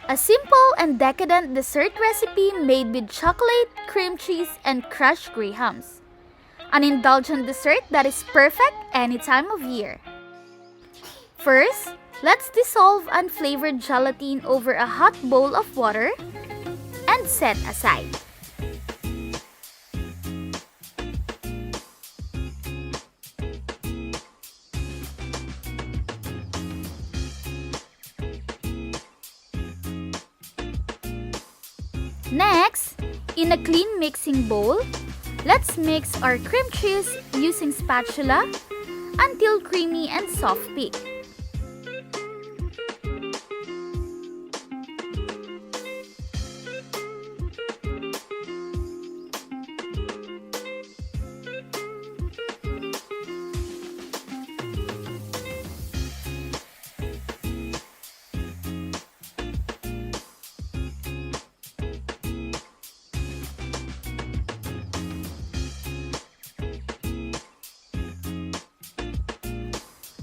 A simple and decadent dessert recipe made with chocolate, cream cheese, and crushed grahams. An indulgent dessert that is perfect any time of year. First, let's dissolve unflavored gelatin over a hot bowl of water and set aside. Next, in a clean mixing bowl, let's mix our cream cheese using spatula until creamy and soft peak.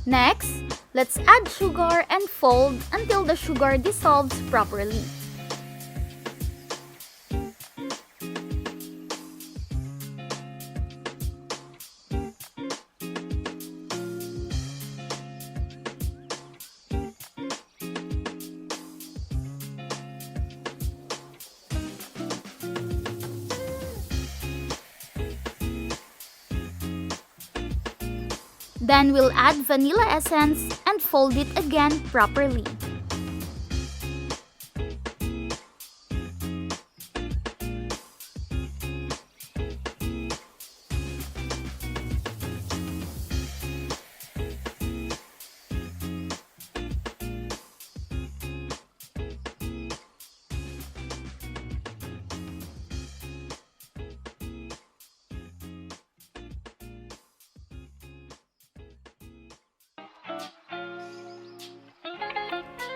Next, let's add sugar and fold until the sugar dissolves properly. Then we'll add vanilla essence and fold it again properly.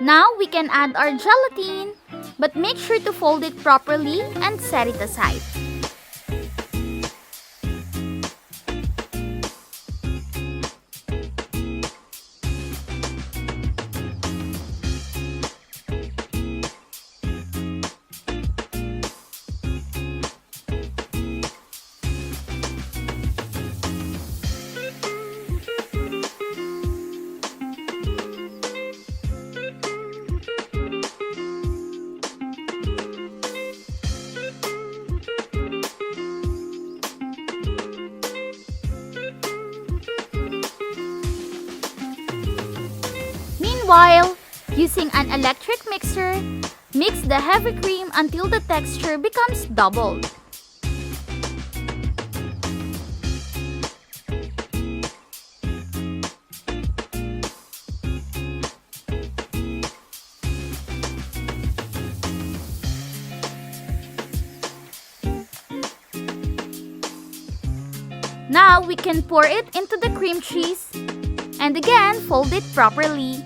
Now we can add our gelatin, but make sure to fold it properly and set it aside. Meanwhile, using an electric mixer, mix the heavy cream until the texture becomes doubled. Now we can pour it into the cream cheese and again fold it properly.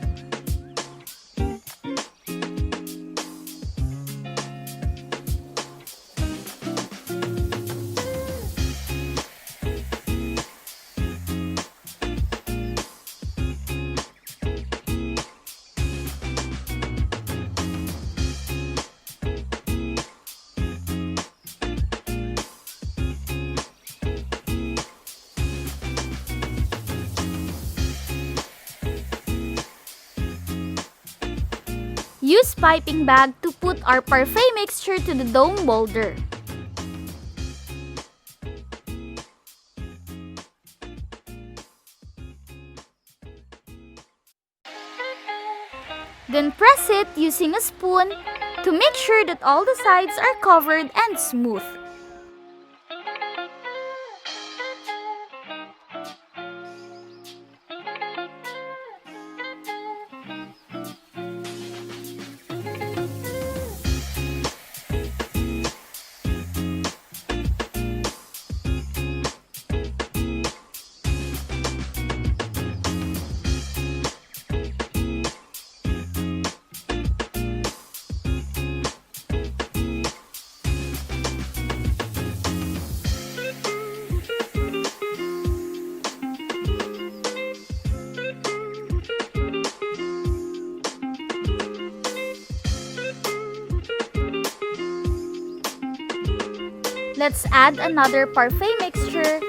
Use piping bag to put our parfait mixture to the dough molder. Then press it using a spoon to make sure that all the sides are covered and smooth. Let's add another parfait mixture.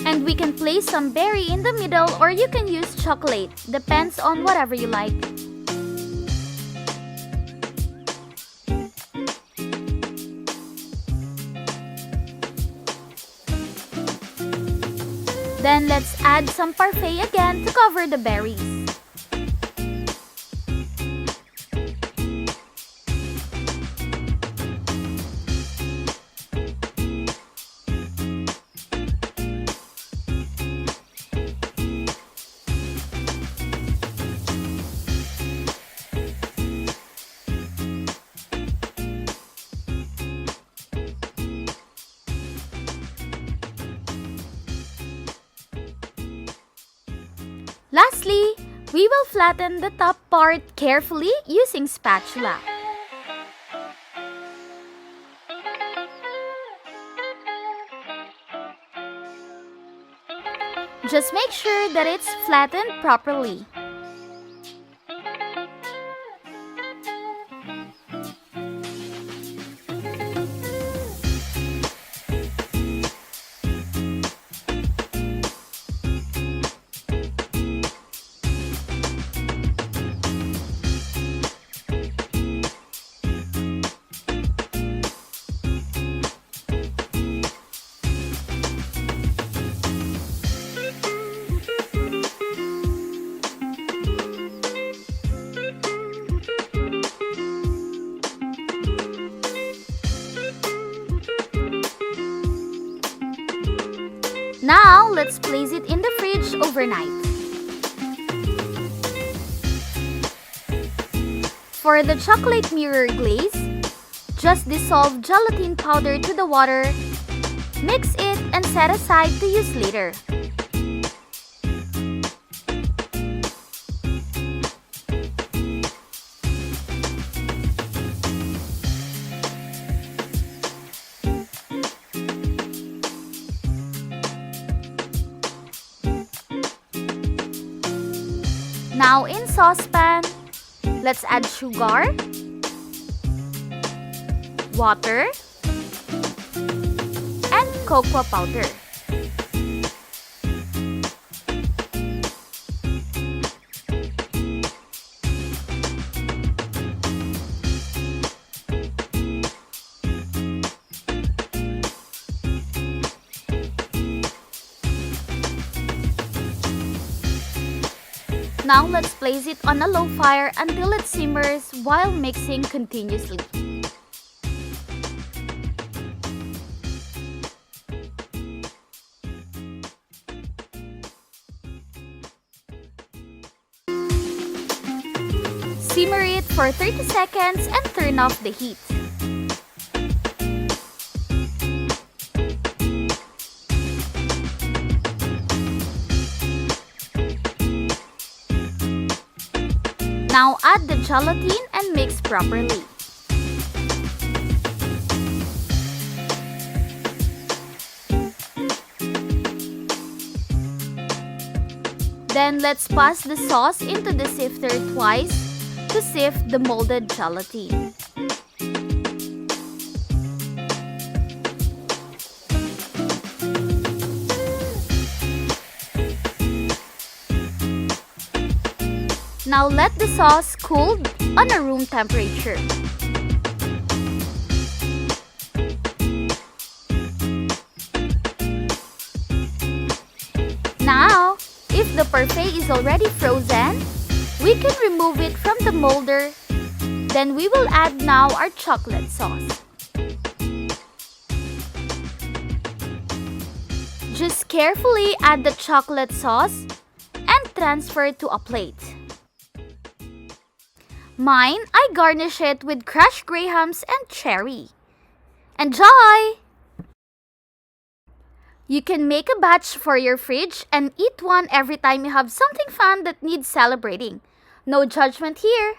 And we can place some berry in the middle, or you can use chocolate. Depends on whatever you like. Then let's add some parfait again to cover the berries. Lastly, we will flatten the top part carefully using spatula. Just make sure that it's flattened properly. Now, let's place it in the fridge overnight. For the chocolate mirror glaze, just dissolve gelatin powder to the water, mix it and set aside to use later. Now in saucepan, let's add sugar, water, and cocoa powder. Now let's place it on a low fire until it simmers while mixing continuously. Simmer it for 30 seconds and turn off the heat. Now add the gelatin and mix properly. Then let's pass the sauce into the sifter twice to sift the molded gelatin. Now let the sauce cool on a room temperature. Now, if the parfait is already frozen, we can remove it from the molder. Then we will add now our chocolate sauce. Just carefully add the chocolate sauce and transfer to a plate. Mine, I garnish it with crushed grahams and cherry. Enjoy! You can make a batch for your fridge and eat one every time you have something fun that needs celebrating. No judgment here.